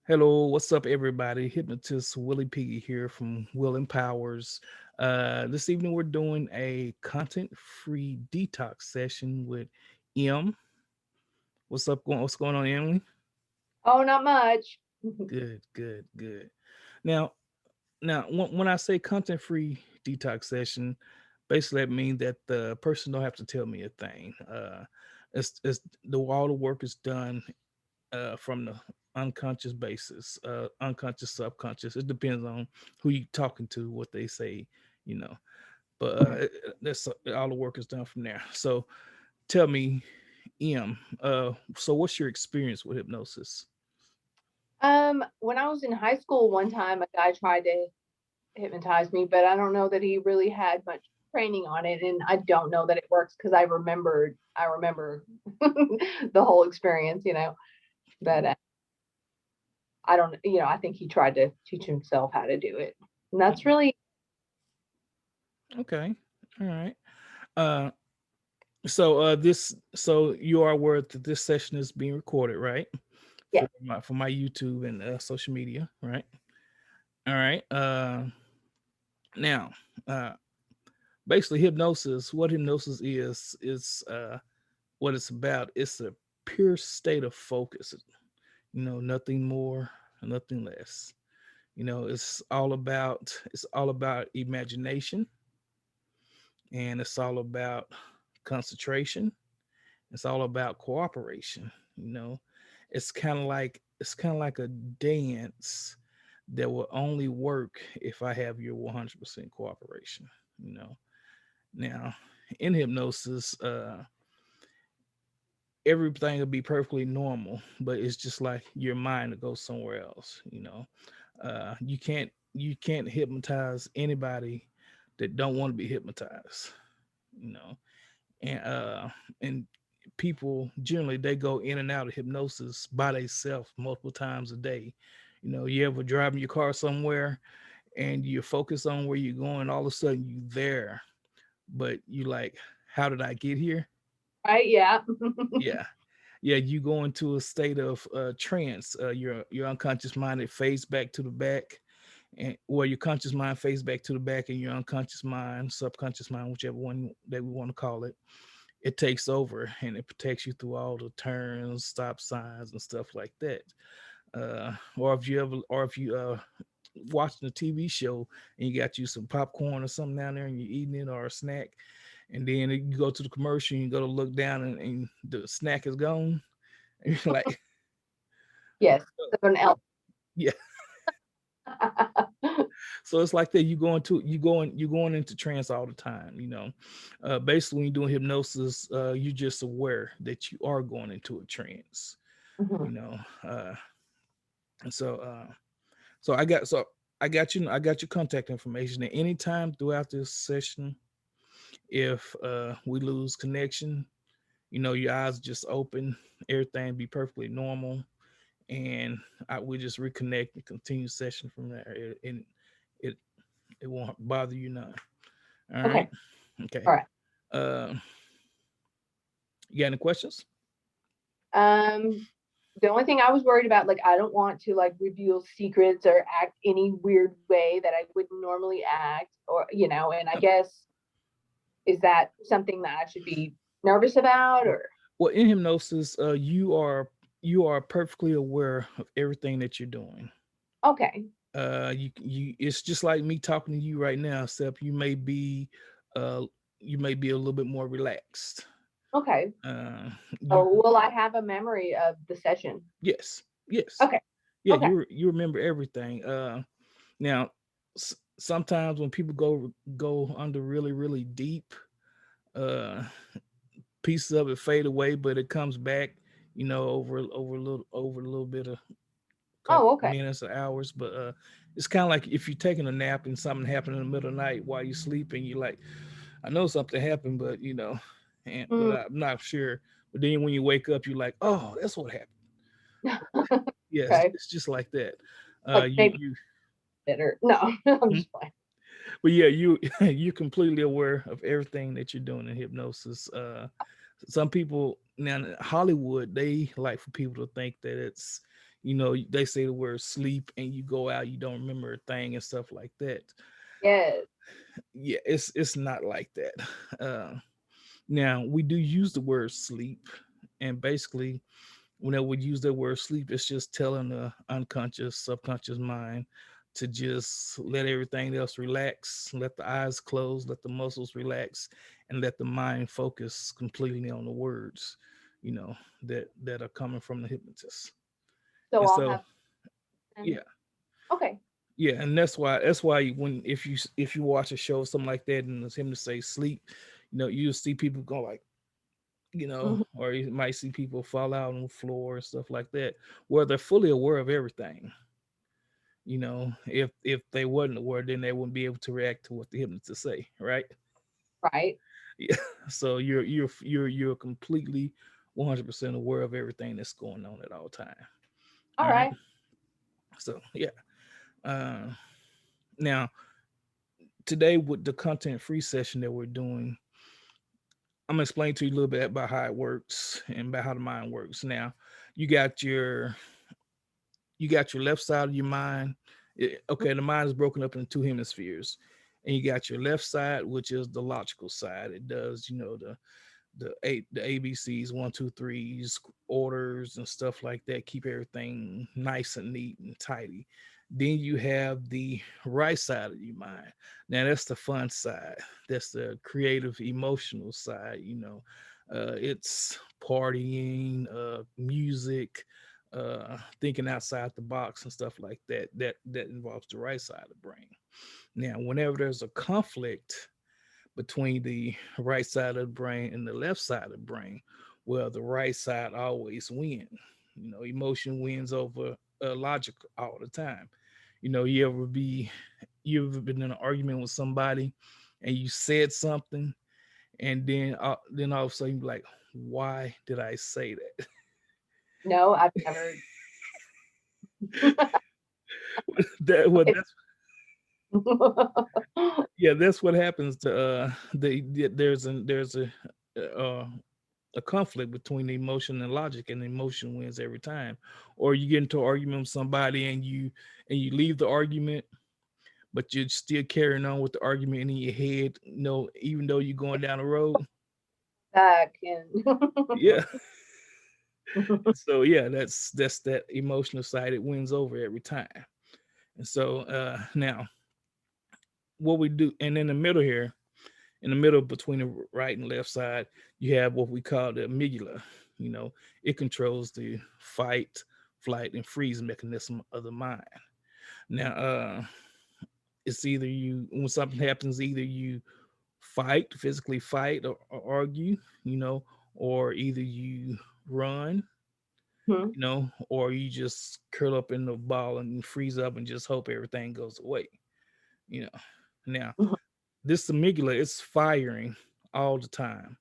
Hello, what's up, everybody? Hypnotist Willie Piggy here from Will Empowers. This evening, we're doing a content-free detox session with M. What's going on, Emily? Oh, not much. Good, good, good. Now, when I say content-free detox session, basically that means that the person don't have to tell me a thing. It's the all the work is done from the unconscious basis, unconscious, subconscious. It depends on who you talking to, what they say, you know. But that's all the work is done from there. So tell me, so what's your experience with hypnosis? When I was in high school, one time a guy tried to hypnotize me, but I don't know that he really had much training on it, and I don't know that it works because I remember the whole experience. But I don't, I think he tried to teach himself how to do it, and that's really Okay, all right. Uh, so you are aware that this session is being recorded, right? yeah. For my YouTube and social media, right? All right. Now, uh, basically hypnosis, what hypnosis is what it's about. It's a pure state of focus, nothing more, nothing less. It's all about imagination, and it's all about concentration. It's all about cooperation. It's kind of like a dance that will only work if I have your 100% cooperation. you know Now, in hypnosis, everything will be perfectly normal, but it's just like your mind to go somewhere else. You can't hypnotize anybody that don't want to be hypnotized. You know, and people generally they go in and out of hypnosis by themselves multiple times a day. You ever driving your car somewhere and you focus on where you're going, all of a sudden you there, but you like, how did I get here? Right, yeah. Yeah. Yeah, you go into a state of trance. Your unconscious mind, it fades back to the back, and your conscious mind fades back to the back, and your unconscious mind, subconscious mind, whichever one that we want to call it, it takes over and it protects you through all the turns, stop signs, and stuff like that. Or if you watching a TV show and you got you some popcorn or something down there and you're eating it, or a snack, and then you go to the commercial and you go to look down, and the snack is gone. And you're like, Yes, someone else. yeah. So it's like that. You going into trance all the time. Basically, when you're doing hypnosis, you're just aware that you are going into a trance. You Mhm. know, and so I got your contact information. At any time throughout this session, if we lose connection, your eyes just open, everything be perfectly normal, and we just reconnect and continue session from there. And it it won't bother you none. All right. Okay, Okay. all right. Uh, you got any questions? Um, the only thing I was worried about, like, I don't want to like reveal secrets or act any weird way that I wouldn't normally act, and I guess is that something that I should be nervous about or Well, in hypnosis, you are perfectly aware of everything that you're doing. okay. It's just like me talking to you right now, except uh you may be a little bit more relaxed. Okay. Uh, you Oh, will I have a memory of the session? Yes, yes, Okay. yeah. Okay. You remember everything. Now, sometimes when people go under really really deep, uh, pieces of it fade away, but it comes back. Over a little bit of couple Oh, okay. minutes or hours. But it's kind of like if you're taking a nap and something happened in the middle of the night while you're sleeping. You're like, I know something happened, but but Mm, I'm not sure. But then when you wake up, you're like, oh, that's what happened. Yes, okay. it's just like that. Like You maybe you better. No, I'm hmm? just fine. But yeah, you're completely aware of everything that you're doing in hypnosis. Some people now in Hollywood, they like for people to think that it's They say the word sleep and you go out, you don't remember a thing and stuff like that. Yes. Yeah, it's not like that. uh Now we do use the word sleep, and basically whenever we use that word sleep, it's just telling the unconscious, subconscious mind to just let everything else relax, let the eyes close, let the muscles relax, and let the mind focus completely on the words, you know, that are coming from the hypnotist. So And I'll so, have and yeah, okay. yeah, and that's why when if you watch a show something like that and it's him to say sleep, you'll see people go like, Mhm. or you might see people fall out on the floor and stuff like that, where they're fully aware of everything. If they wasn't aware, then they wouldn't be able to react to what the hypnotist say, right? Right. Yeah. So you're completely 100% aware of everything that's going on at all time. All All right. right. So yeah. Uh, Now today with the content free session that we're doing, I'm gonna explain to you a little bit about how it works and about how the mind works. Now, you got your you got your left side of your mind. Okay, the mind is broken up into two hemispheres, and you got your left side, which is the logical side. It does, the ABCs, one, two, threes, orders and stuff like that. Keep everything nice and neat and tidy. Then you have the right side of your mind. Now that's the fun side. That's the creative, emotional side. It's partying, music, thinking outside the box and stuff like that. That involves the right side of the brain. Now, whenever there's a conflict between the right side of the brain and the left side of the brain, well, the right side always wins. Emotion wins over logic all the time. You ever been in an argument with somebody and you said something, and then all of a sudden you're like, why did I say that? No, I've never. that well, It's that's Yeah, that's what happens to uh a conflict between the emotion and logic, and the emotion wins every time. Or you get into an argument with somebody and you leave the argument, but you're still carrying on with the argument in your head, even though you're going down the road. back and Yeah. So yeah, that's that emotional side. It wins over every time. And so now what we do, and in the middle here, in the middle between the right and left side, you have what we call the amygdala. It controls the fight, flight, and freeze mechanism of the mind. Now, it's either when something happens, either you physically fight or argue, or either you run, Mhm, or you just curl up in the ball and freeze up and just hope everything goes away. You know. Now, mhm, this amygdala is firing all the time.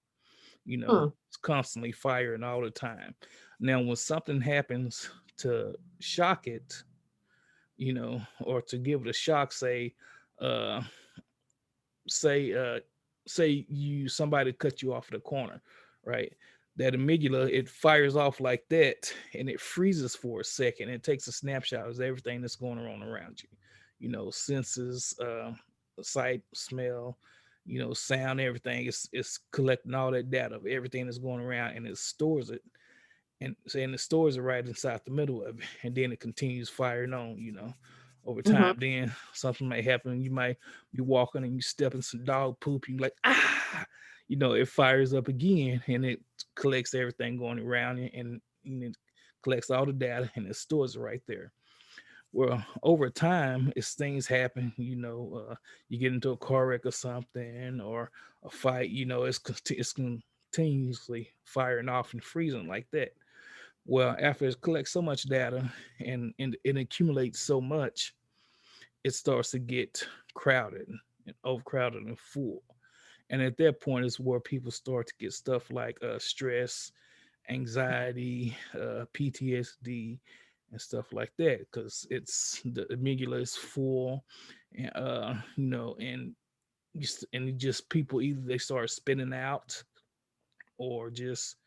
mhm, It's constantly firing all the time. Now, when something happens to shock it, or to give it a shock, uh, say, uh, say somebody cut you off at the corner, right? That amygdala, it fires off like that, and it freezes for a second. It takes a snapshot of everything that's going on around you. Senses, sight, smell, sound, everything. It's collecting all that data of everything that's going around, and it stores it, and saying the stores are right inside the middle of it, and then it continues firing on, over mhm, time. Then something might happen. You might be walking and you step in some dog poop. You like, it fires up again, and it collects everything going around it, and it collects all the data, and it stores it right there. Well, over time, as things happen, you get into a car wreck or something, or a fight, it's continuously firing off and freezing like that. Well, after it collects so much data, and it accumulates so much, it starts to get crowded and overcrowded and full. And at that point is where people start to get stuff like stress, anxiety, PTSD, and stuff like that, because it's the amygdala is full, and and just people, either they start spinning out, or just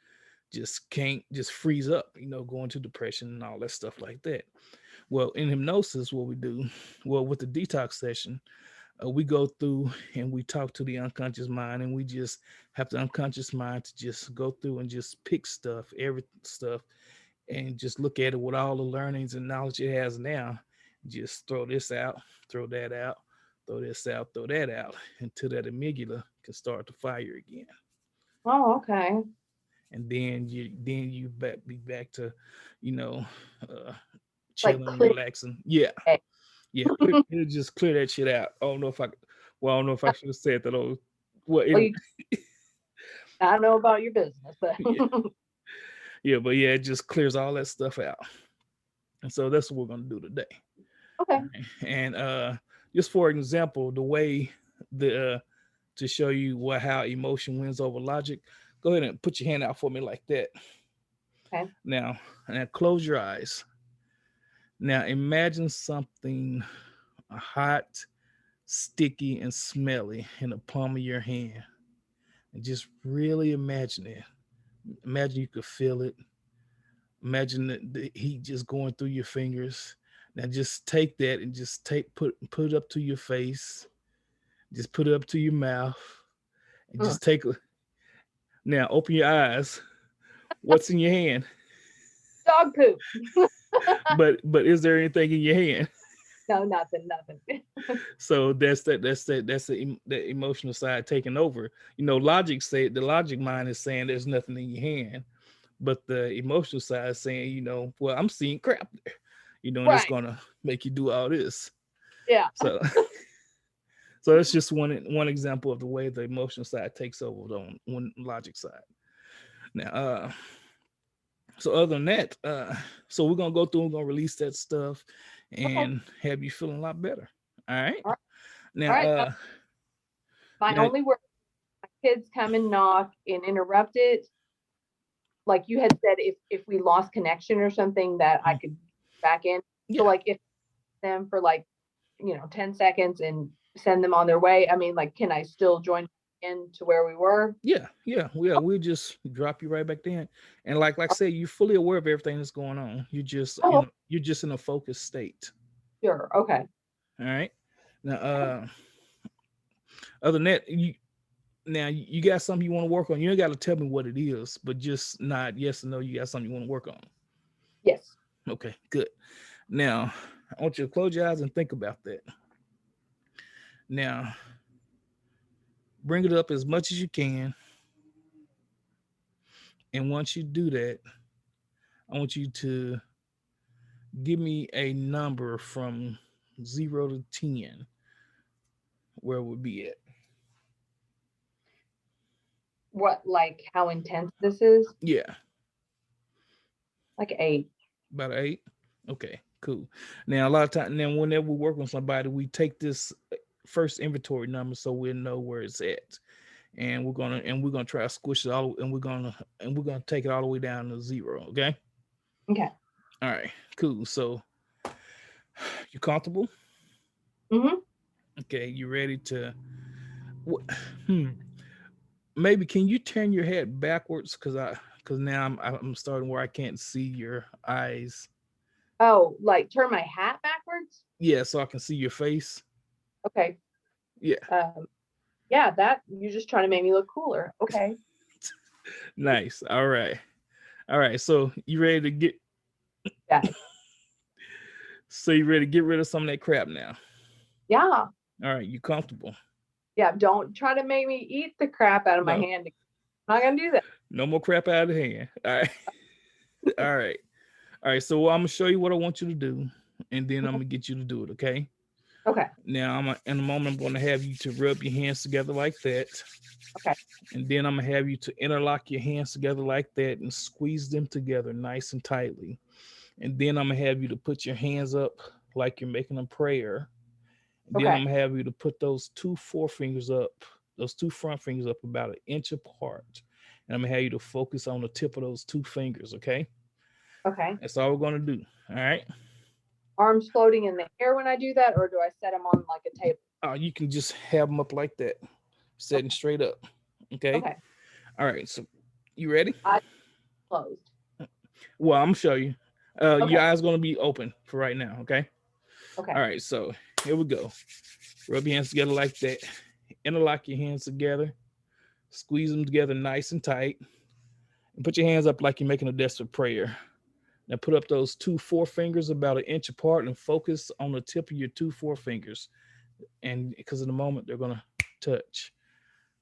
just can't just freeze up, go into depression and all that stuff like that. Well, in hypnosis, what we do, well, with the detox session, we go through and we talk to the unconscious mind, and we just have the unconscious mind to just go through and just pick stuff, every stuff, and just look at it with all the learnings and knowledge it has now. Just throw this out, throw that out, throw this out, throw that out, until that amygdala can start to fire again. Oh, okay. And then you be back to, you know, uh, Like chilling, clear. relaxing. Yeah, Day. yeah. It'll just clear that shit out. I don't know if I, well, I don't know if I should have said that. Oh, well, Well, anyway, I don't know about your business, but yeah, yeah, but yeah, it just clears all that stuff out. And so that's what we're gonna do today. okay. All right. And just for example, the way the to show you what how emotion wins over logic, go ahead and put your hand out for me like that. Okay. Now, and close your eyes. Now imagine something hot, sticky, and smelly in the palm of your hand. And just really imagine it. Imagine you could feel it. Imagine the heat just going through your fingers. Now just take that and just put it up to your face. Just put it up to your mouth and Mm. just take a, now open your eyes. What's in your hand? Dog poop. But is there anything in your hand? No, nothing, nothing. So that's the emotional side taking over. Logic say the logic mind is saying there's nothing in your hand, but the emotional side is saying, well, I'm seeing crap there, and it's Right. gonna make you do all this. Yeah. So so that's just one example of the way the emotional side takes over the one logic side. Now, so other than that, so we're gonna go through, we're gonna release that stuff Okay. and have you feeling a lot better. All right. All right. Now, All right. My now, only word, kids come and knock and interrupt it. Like you had said, if we lost connection or something, that I mm, could back in. So yeah, like if them for like 10 seconds and send them on their way. I mean, like, can I still join in to where we were? yeah, we'll just drop you right back then. And like I say, you're fully aware of everything that's going on. You just, Oh, you're just in a focused state. sure. Okay. All right. Now, other than that, you got something you want to work on. You ain't got to tell me what it is, but just nod yes or no. You got something you want to work on. Yes. Okay, good. Now, I want you to close your eyes and think about that. Now, bring it up as much as you can. And once you do that, I want you to give me a number from 0 to 10, where it would be at. What, like how intense this is? Yeah, Like 8. about 8. Okay, cool. Now, a lot of time, then whenever we work with somebody, we take this first inventory number so we'll know where it's at. And we're gonna try to squish it all, and we're gonna take it all the way down to 0. Okay. Okay. All right. Cool. So you comfortable? Mm-hmm. Okay. You ready to? Hmm. Maybe can you turn your head backwards? Because now I'm starting where I can't see your eyes. Oh, like turn my hat backwards? Yeah, so I can see your face. Okay. Yeah. Yeah, that you're just trying to make me look cooler. Okay. Nice. All right. All right. So you ready to get? Yes. So you ready to get rid of some of that crap now? Yeah. All right. You comfortable? Yeah. Don't try to make me eat the crap out of my No. hand. I'm not gonna do that. No more crap out of the hand. All right. All right. All right. So I'm gonna show you what I want you to do, and then I'm gonna get you to do it. Okay. Okay. Now in a moment, I'm gonna have you to rub your hands together like that, Okay. and then I'm gonna have you to interlock your hands together like that and squeeze them together nice and tightly. And then I'm gonna have you to put your hands up like you're making a prayer. And then Okay. I'm gonna have you to put those two forefingers up, those two front fingers up about 1 inch apart. And I'm gonna have you to focus on the tip of those two fingers, okay? Okay. That's all we're gonna do. All right. Arms floating in the air when I do that, or do I set them on like a table? You can just have them up like that, setting straight up. Okay. Okay. All right. So you ready? I closed? Well, I'm gonna show you. Your Okay. eyes gonna be open for right now. Okay. All Okay. right. So here we go. Rub your hands together like that. Interlock your hands together. Squeeze them together nice and tight. And put your hands up like you're making a desperate prayer. Now put up those two forefingers about an inch apart and focus on the tip of your two forefingers. And because in the moment they're gonna touch.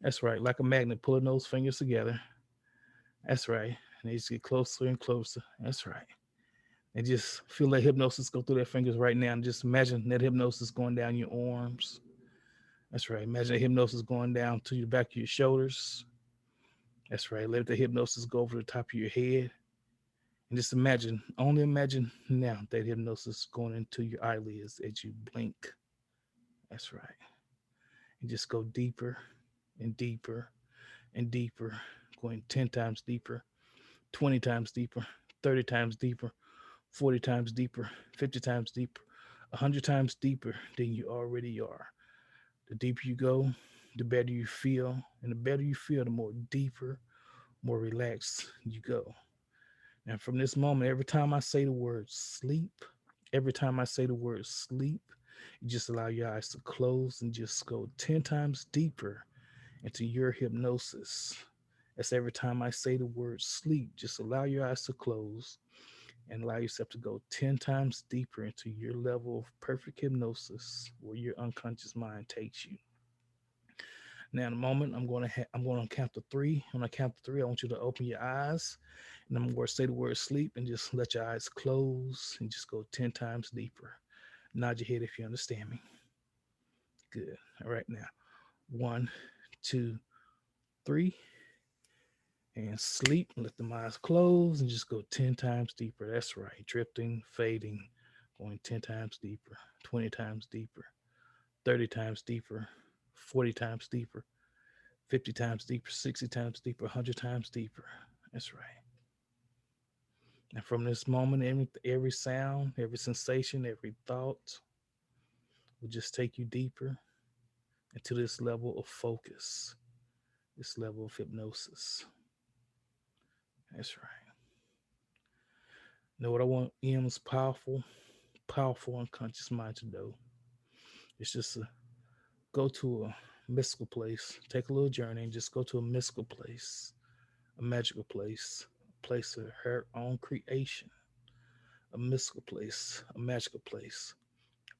That's right, like a magnet pulling those fingers together. That's right. And they just get closer and closer. That's right. And just feel that hypnosis go through their fingers right now. And just imagine that hypnosis going down your arms. That's right. Imagine that hypnosis going down to the back of your shoulders. That's right. Let the hypnosis go over the top of your head. And just imagine, only imagine now that hypnosis going into your eyelids as you blink. That's right. And just go deeper and deeper and deeper, going 10 times deeper, 20 times deeper, 30 times deeper, 40 times deeper, 50 times deeper, 100 times deeper than you already are. The deeper you go, the better you feel. And the better you feel, the more deeper, more relaxed you go. And from this moment, every time I say the word sleep, every time I say the word sleep, you just allow your eyes to close and just go 10 times deeper into your hypnosis. That's every time I say the word sleep, just allow your eyes to close and allow yourself to go 10 times deeper into your level of perfect hypnosis where your unconscious mind takes you. Now, in a moment, I'm going to count to three. When I count to three, I want you to open your eyes, and I'm going to say the word sleep, and just let your eyes close, and just go 10 times deeper. Nod your head if you understand me. Good. All right, now 1, 2, 3, and sleep. Let the eyes close, and just go 10 times deeper. That's right. Drifting, fading, going 10 times deeper, 20 times deeper, 30 times deeper, 40 times deeper, 50 times deeper, 60 times deeper, 100 times deeper. That's right. And from this moment, every sound, every sensation, every thought will just take you deeper into this level of focus, this level of hypnosis. That's right. Know what I want M's powerful unconscious mind to do? It's just to go to a mystical place, take a little journey, and just go to a mystical place, a magical place, a place of her own creation, a mystical place, a magical place,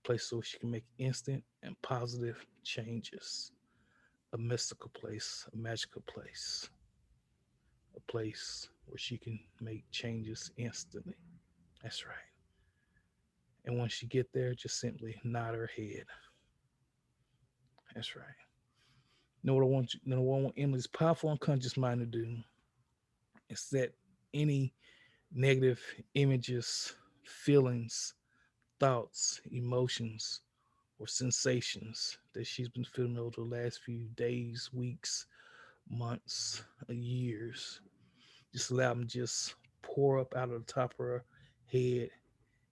a place where she can make instant and positive changes, a mystical place, a magical place, a place where she can make changes instantly. That's right. And once you get there, just simply nod her head. That's right. Know what I want Emily's powerful unconscious mind to do is set any negative images, feelings, thoughts, emotions, or sensations that she's been feeling over the last few days, weeks, months, years. Just allow them to just pour up out of the top of her head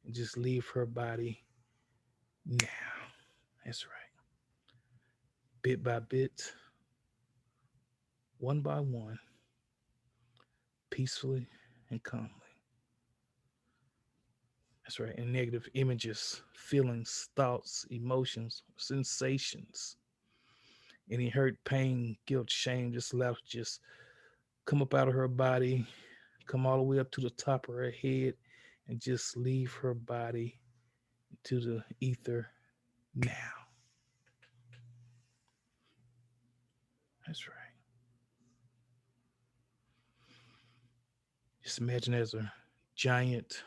and just leave her body now. That's right. Bit by bit, one by one, peacefully and calmly. That's right. And negative images, feelings, thoughts, emotions, sensations, any hurt, pain, guilt, shame, just allow it to just come up out of her body, come all the way up to the top of her head, and just leave her body to the ether now. That's right. Just imagine there's a giant,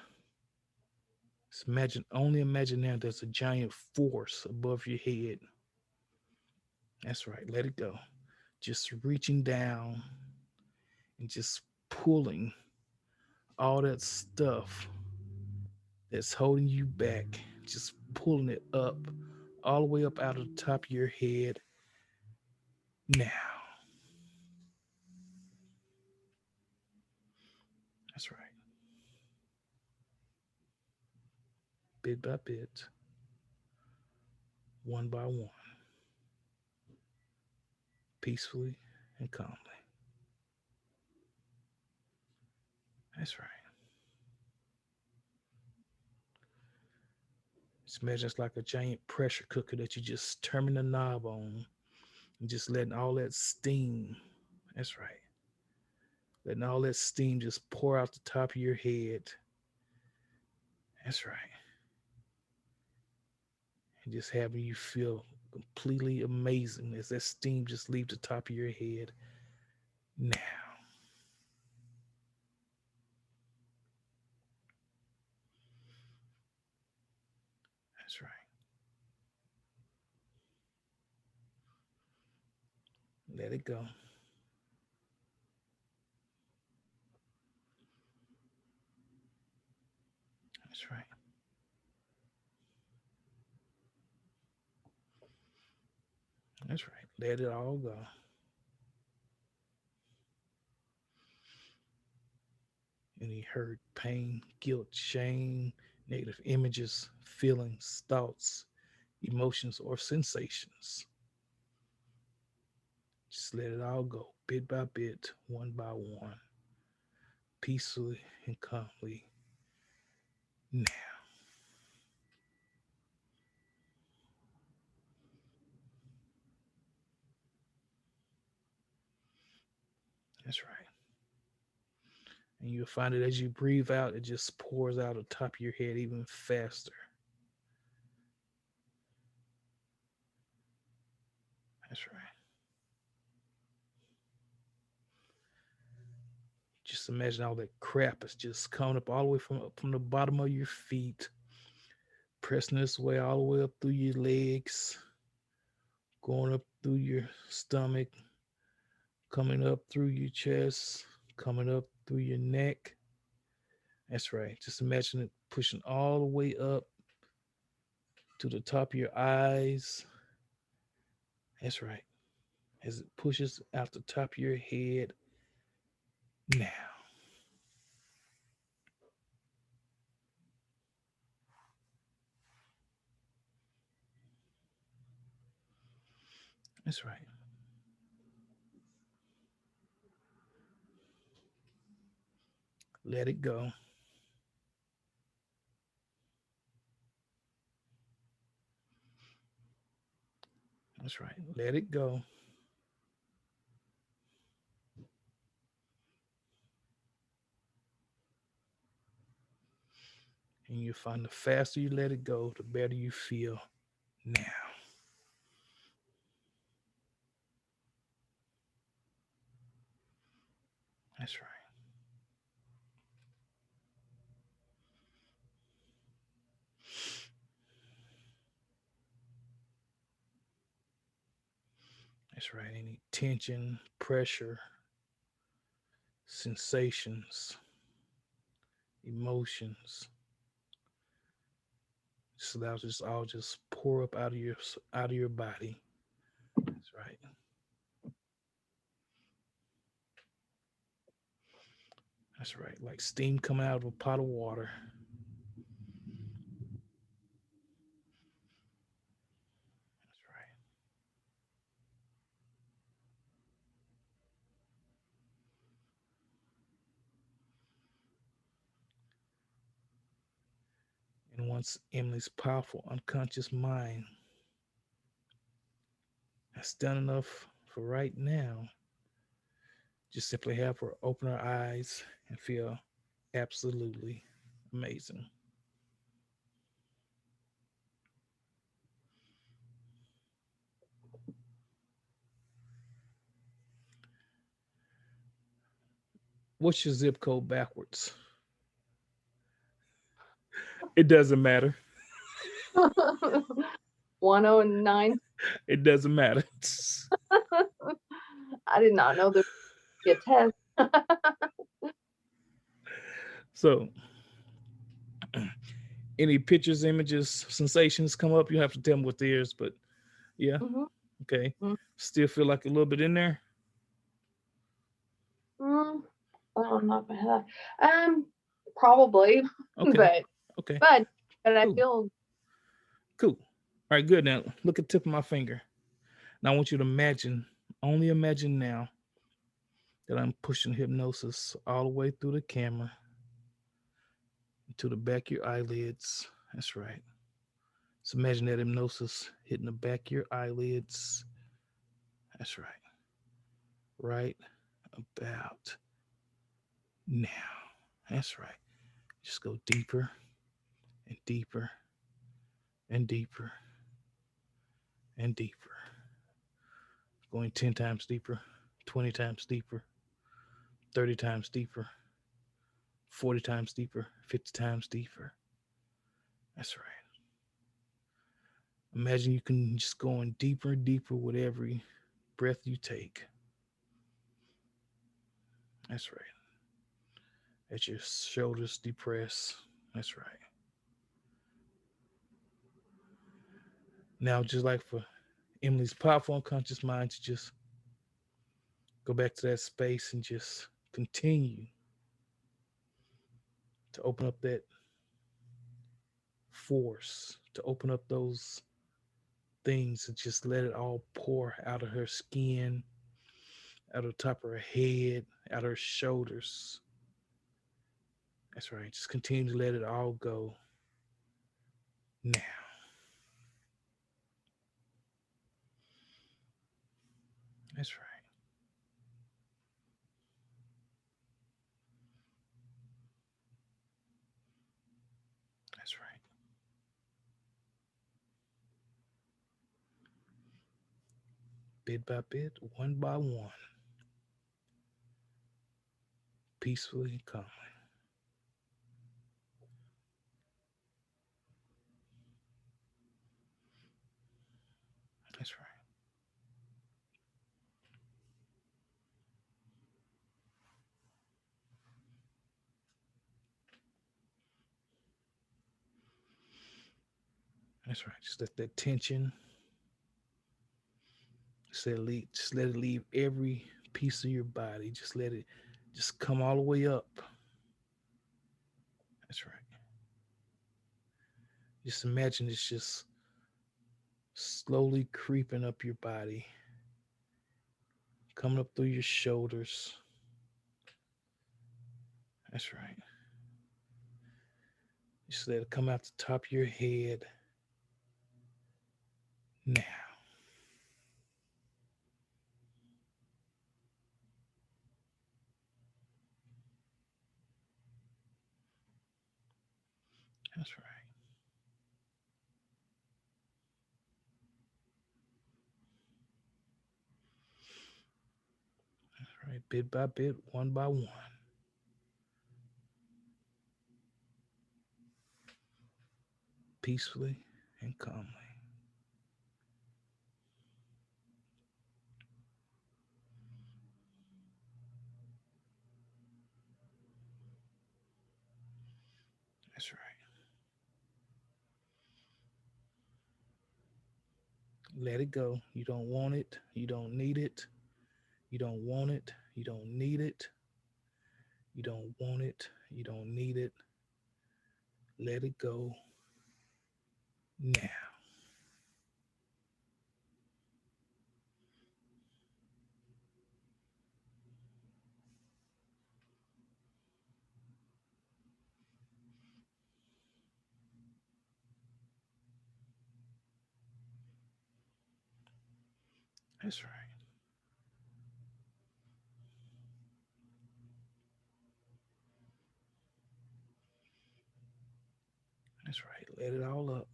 just imagine, only imagine now there's a giant force above your head. That's right. Let it go. Just reaching down and just pulling all that stuff that's holding you back, just pulling it up, all the way up out of the top of your head now. That's right. Bit by bit, one by one, peacefully and calmly. That's right. Just imagine it's like a giant pressure cooker that you just turning the knob on and just letting all that steam. That's right. Letting all that steam just pour out the top of your head. That's right. And just having you feel completely amazing as that steam just leaves the top of your head. Now, that's right. Let it go. That's right. That's right. Let it all go. Any hurt, pain, guilt, shame, negative images, feelings, thoughts, emotions, or sensations. Just let it all go, bit by bit, one by one, peacefully and calmly. Now, that's right. And you'll find it as you breathe out, it just pours out the top of your head even faster. That's right. Just imagine all that crap is just coming up all the way from the bottom of your feet, pressing its way all the way up through your legs, going up through your stomach, coming up through your chest, coming up through your neck. That's right. Just imagine it pushing all the way up to the top of your eyes. That's right. As it pushes out the top of your head. Now, that's right. Let it go. That's right. Let it go. And you find the faster you let it go, the better you feel. Now, that's right. That's right. Any tension, pressure, sensations, emotions, just allow this all just pour up out of your body. That's right. That's right. Like steam coming out of a pot of water. That's right. And once Emily's powerful unconscious mind has done enough for right now, just simply have her open her eyes and feel absolutely amazing. What's your zip code backwards? It doesn't matter. 109. It doesn't matter. I did not know there would be a test. So, any pictures, images, sensations come up, you have to tell me what theirs. But yeah, Mhm, okay. mm, Still feel like a little bit in there. mm. Well, I'm not gonna lie. Probably, Okay, but okay, but but I cool, feel cool. All right, good. Now look at the tip of my finger. Now I want you to imagine, only imagine now that I'm pushing hypnosis all the way through the camera. to the back of your eyelids. That's right. So imagine that hypnosis hitting the back of your eyelids. That's right. Right about now. That's right. Just go deeper and deeper and deeper and deeper. Going 10 times deeper, 20 times deeper, 30 times deeper, 40 times deeper, 50 times deeper. That's right. Imagine you can just going deeper and deeper with every breath you take. That's right. As your shoulders depress. That's right. Now, just like for Emily's powerful unconscious mind to just go back to that space and just continue to open up that force, to open up those things and just let it all pour out of her skin, out of the top of her head, out of her shoulders. That's right. Just continue to let it all go now. That's right. That's right. Bit by bit, one by one, peacefully and calmly. That's right. That's right. Just let that tension, just let it leave every piece of your body. Just let it just come all the way up. That's right. Just imagine it's just slowly creeping up your body, coming up through your shoulders. That's right. Just let it come out the top of your head now. That's right. That's right. Bit by bit, one by one, peacefully and calmly. That's right. Let it go. You don't want it. You don't need it. You don't want it. You don't need it. You don't want it. You don't need it. Let it go now. That's right. That's right. Let it all up.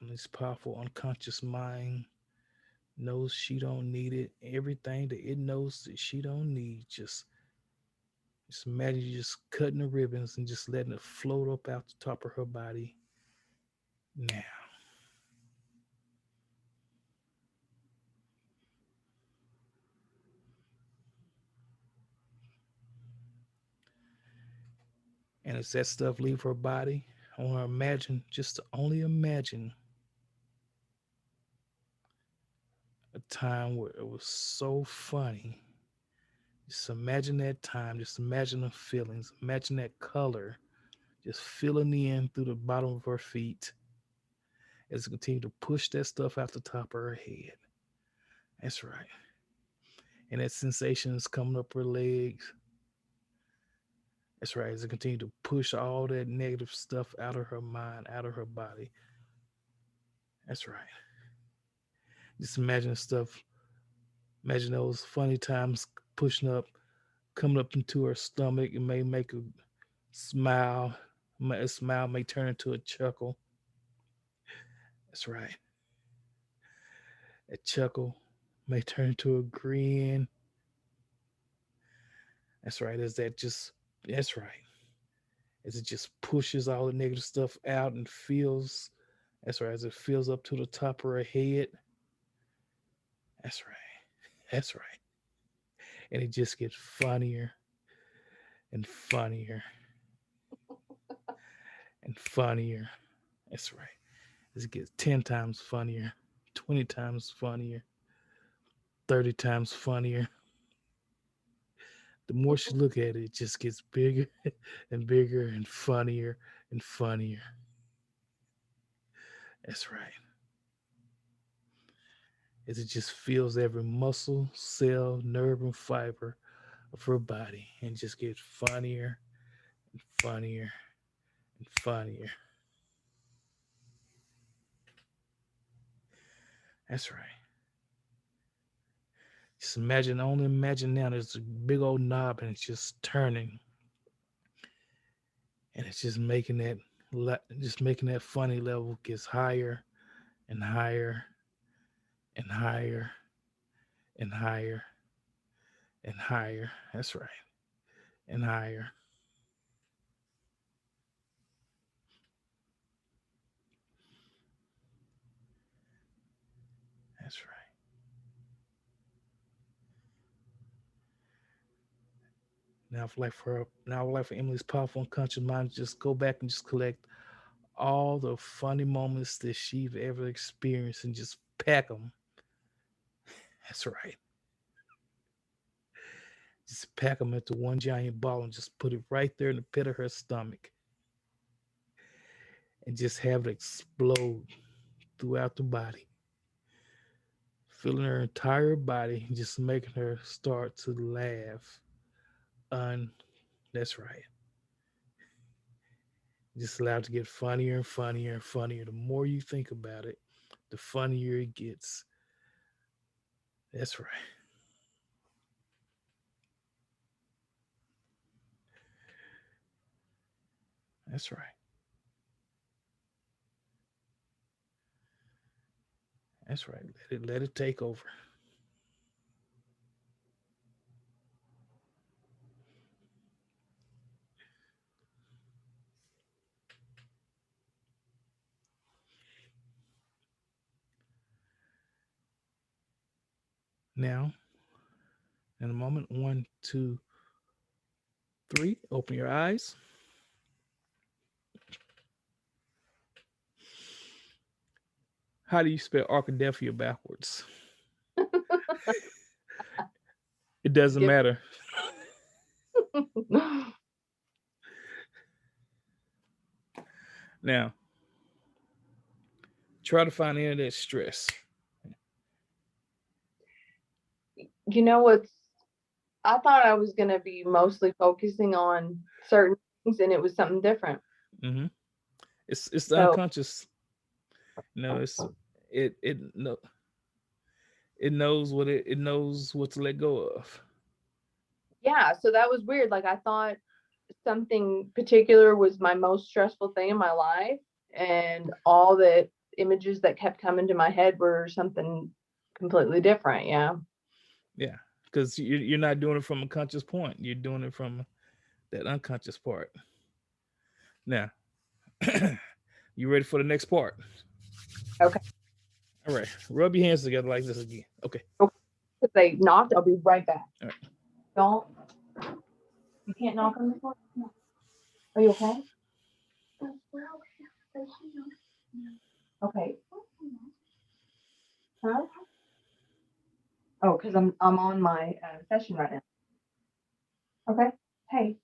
And this powerful unconscious mind knows she don't need it. Everything that it knows that she don't need, just imagine you just cutting the ribbons and just letting it float up out the top of her body now. And as that stuff leave her body, I want to imagine, just to only imagine a time where it was so funny. Just imagine that time. Just imagine the feelings. Imagine that color just filling in through the bottom of her feet as it continue to push that stuff out the top of her head. That's right. and that sensation is coming up her legs. That's right. As it continue to push all that negative stuff out of her mind, out of her body. That's right. Just imagine stuff. Imagine those funny times pushing up, coming up into her stomach. It may make her smile. A smile may turn into a chuckle. That's right. A chuckle may turn into a grin. That's right. That's right. As it just pushes all the negative stuff out and feels, that's right. As it feels up to the top of her head. That's right. That's right. And it just gets funnier and funnier and funnier. That's right. As it gets 10 times funnier, 20 times funnier, 30 times funnier. The more she look at it, it just gets bigger and bigger and funnier and funnier. That's right. As it just feels every muscle, cell, nerve, and fiber of her body and just gets funnier and funnier and funnier. That's right. Just imagine, only imagine now there's a big old knob and it's just turning and it's just making that funny level gets higher and higher and higher and higher and higher. That's right. And higher. That's right. Now I would like for Emily's powerful unconscious mind to just go back and just collect all the funny moments that she've ever experienced and just pack them. That's right. Just pack them into one giant ball and just put it right there in the pit of her stomach and just have it explode throughout the body, filling her entire body, just making her start to laugh. Un, that's right. Just allow it to get funnier and funnier and funnier. The more you think about it, the funnier it gets. That's right. That's right. That's right. Let it take over. Now, in a moment, one, two, three. Open your eyes. How do you spell Arkadelphia backwards? It doesn't Give matter. Now, try to find any of that stress. you know what's I thought I was gonna be mostly focusing on certain things and it was something different. hmm it's the So unconscious. No, it no it knows it knows what to let go of. yeah, so that was weird. Like I thought something particular was my most stressful thing in my life, and all the images that kept coming to my head were something completely different. Yeah. Yeah, because you're not doing it from a conscious point. You're doing it from that unconscious part. Now, you ready for the next part? Okay. All right, rub your hands together like this again. Okay. Okay. If they knocked, I'll be right back. All right. Don't you can't knock on the door? No. Are you okay? Okay. Huh? Oh, because I'm on my session right now. Okay. Hey,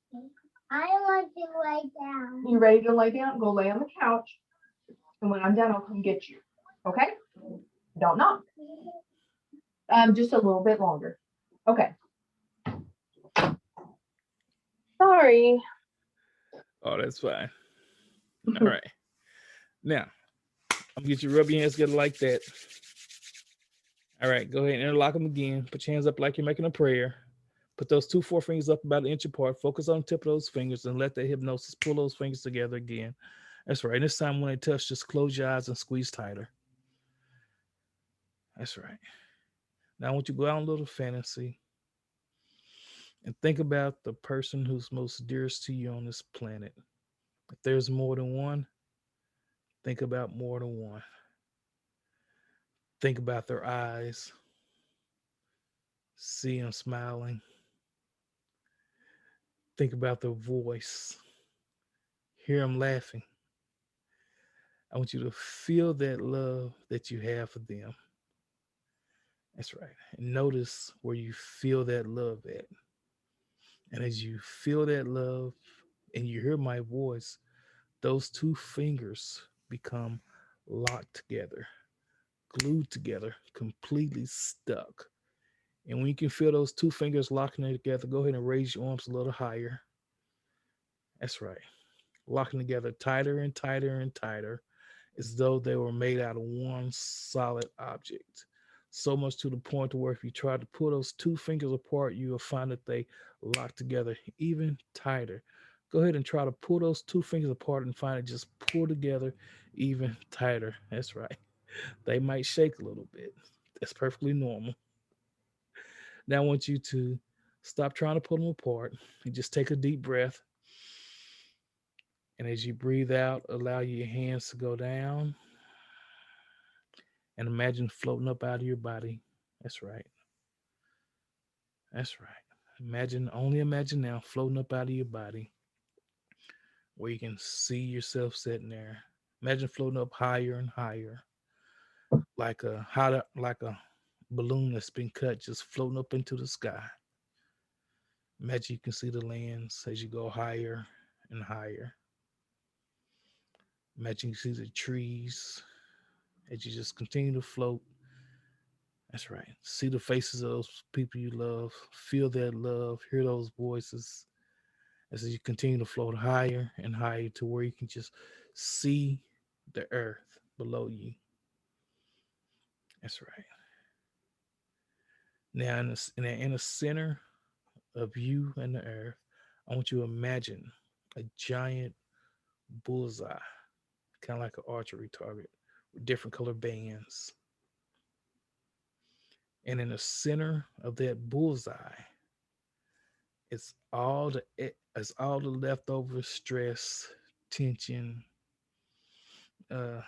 I want to lay down. You ready to lay down? Go lay on the couch. And when I'm done, I'll come get you. Okay? Don't knock. Just a little bit longer. Okay. Sorry. Oh, that's fine. All right. Now, I'm gonna get you rub your hands together like that. All right, go ahead and interlock them again. Put your hands up like you're making a prayer. Put those two forefingers up about an inch apart. Focus on the tip of those fingers and let that hypnosis pull those fingers together again. That's right. This time when they touch, just close your eyes and squeeze tighter. That's right. Now I want you to go out in a little fantasy and think about the person who's most dearest to you on this planet. If there's more than one, think about more than one. Think about their eyes. See them smiling. Think about their voice. Hear them laughing. I want you to feel that love that you have for them. That's right. And notice where you feel that love at. And as you feel that love and you hear my voice, those two fingers become locked together, glued together, completely stuck. And when you can feel those two fingers locking together, go ahead and raise your arms a little higher. That's right. Locking together tighter and tighter and tighter, as though they were made out of one solid object. So much to the point to where if you try to pull those two fingers apart, you will find that they lock together even tighter. Go ahead and try to pull those two fingers apart and find it just pull together even tighter. That's right. They might shake a little bit. That's perfectly normal. Now I want you to stop trying to pull them apart and just take a deep breath. And as you breathe out, allow your hands to go down and imagine floating up out of your body. That's right. That's right. Imagine, only imagine now floating up out of your body where you can see yourself sitting there. Imagine floating up higher and higher, like a balloon that's been cut, just floating up into the sky. Imagine you can see the lands as you go higher and higher. Imagine you see the trees as you just continue to float. That's right. See the faces of those people you love. Feel that love. Hear those voices as you continue to float higher and higher to where you can just see the earth below you. That's right. Now, in the center of you and the earth, I want you to imagine a giant bullseye, kind of like an archery target with different color bands. And in the center of that bullseye, it's all the leftover stress, tension, uh,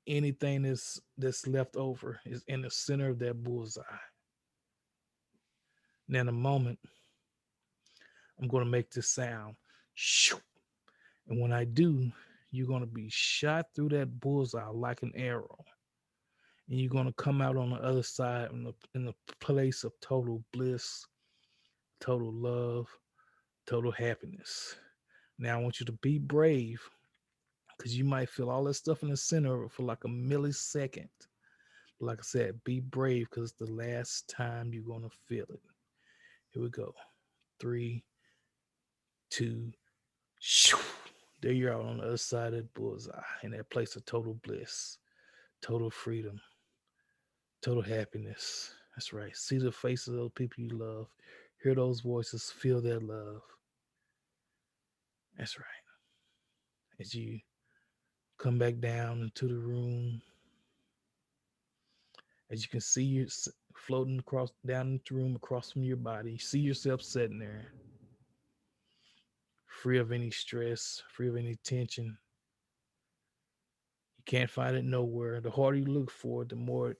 anything that's left over is in the center of that bullseye. Now, in a moment, I'm going to make this sound, shoo, and when I do, you're going to be shot through that bullseye like an arrow, and you're going to come out on the other side in the place of total bliss, total love, total happiness. Now, I want you to be brave because you might feel all that stuff in the center for like a millisecond. Like I said, be brave because it's the last time you're going to feel it. Here we go. Three, two, shoo. There you're out on the other side of that bullseye in that place of total bliss, total freedom, total happiness. That's right. See the faces of those people you love. Hear those voices. Feel their love. That's right. As you come back down into the room, as you can see you floating across down the room across from your body, see yourself sitting there, free of any stress, free of any tension. You can't find it nowhere. The harder you look for it,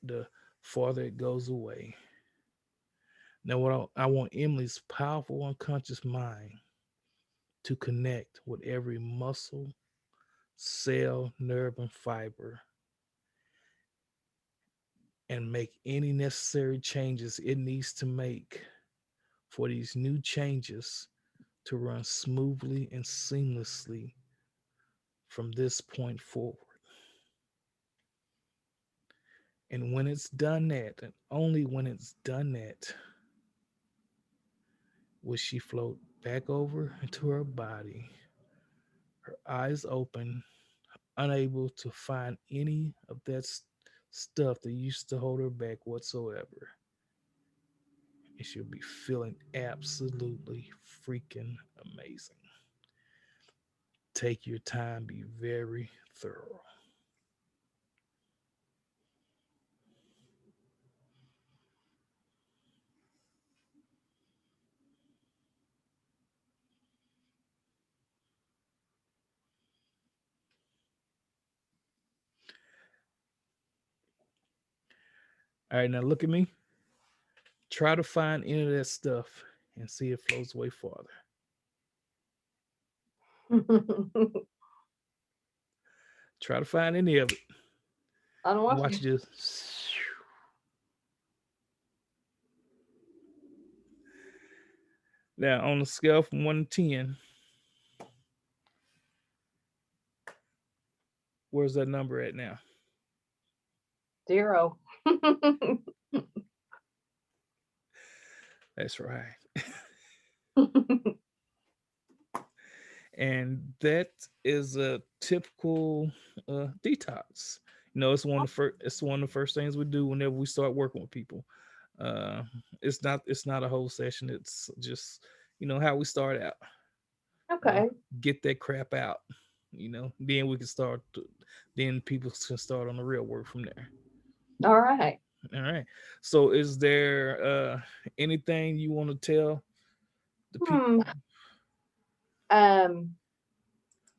the farther it goes away. Now, what I want Emily's powerful unconscious mind to connect with every muscle, cell, nerve, and fiber, and make any necessary changes it needs to make for these new changes to run smoothly and seamlessly from this point forward. And when it's done that, and only when it's done that, Will she float back over into her body, her eyes open, unable to find any of that stuff that used to hold her back whatsoever? And she'll be feeling absolutely freaking amazing. Take your time, be very thorough. All right, now look at me. Try to find any of that stuff and see it floats way farther. Try to find any of it. I don't And want watch to. it just. Now, on the scale from 1 to 10, where's that number at now? 0. That's right. And that is a typical detox. It's one of the first things we do whenever we start working with people. Uh, it's not a whole session. It's just how we start out. Uh, Okay. get that crap out. Then we can start. Then people can start on the real work from there. All right. All right. So, is there anything you want to tell the people? Hmm. Um,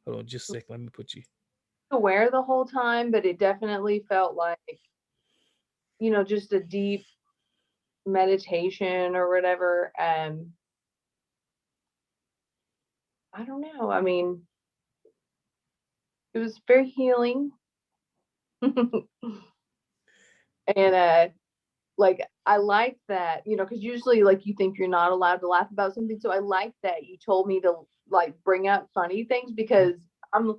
Hold on, just a second. Let me put you. aware the whole time, but it definitely felt like, just a deep meditation or whatever. I don't know. I mean, it was very healing. And like I like that, because usually like you think you're not allowed to laugh about something. So I like that you told me to like bring up funny things because I'm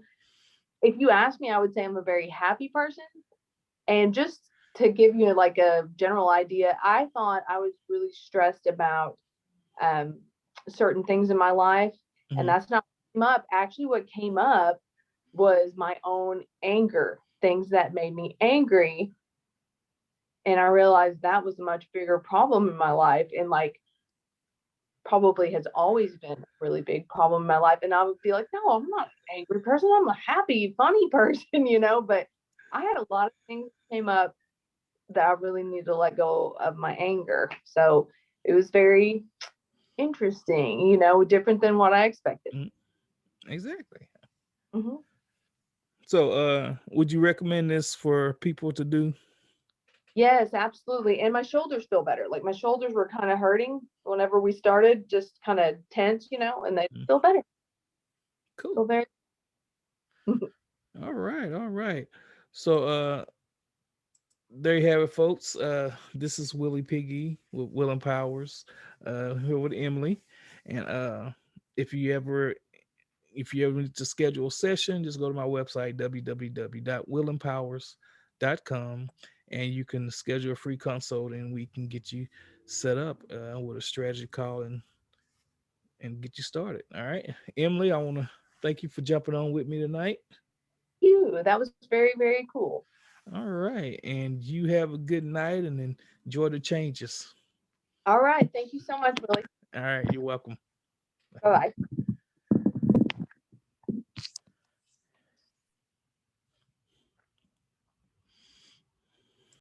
if you ask me, I would say I'm a very happy person. And just to give you like a general idea, I thought I was really stressed about um certain things in my life, and Mm-hmm. that's not what came up. Actually, what came up was my own anger, things that made me angry, and I realized that was a much bigger problem in my life, and like probably has always been a really big problem in my life. And I would be like, no, I'm not an angry person. I'm a happy, funny person, but I had a lot of things came up that I really need to let go of my anger. So it was very interesting, different than what I expected. Mm, exactly. Hmm. So, would you recommend this for people to do? Yes, absolutely. And my shoulders feel better. Like my shoulders were kind of hurting whenever we started, just kind of tense, and they Mm, feel better. cool. Feel very. All right. All right. So, there you have it, folks. This is Willie Piggy with Will and Powers, here with Emily. And if you ever if you ever need to schedule a session, just go to my website, www.willandpowers.com, and you can schedule a free consult and we can get you set up with a strategy call and get you started. All right. Emily, I want to thank you for jumping on with me tonight. You. That was very, very cool. All right. And you have a good night and enjoy the changes. All right. Thank you so much, Willie. All right. You're welcome. Bye bye.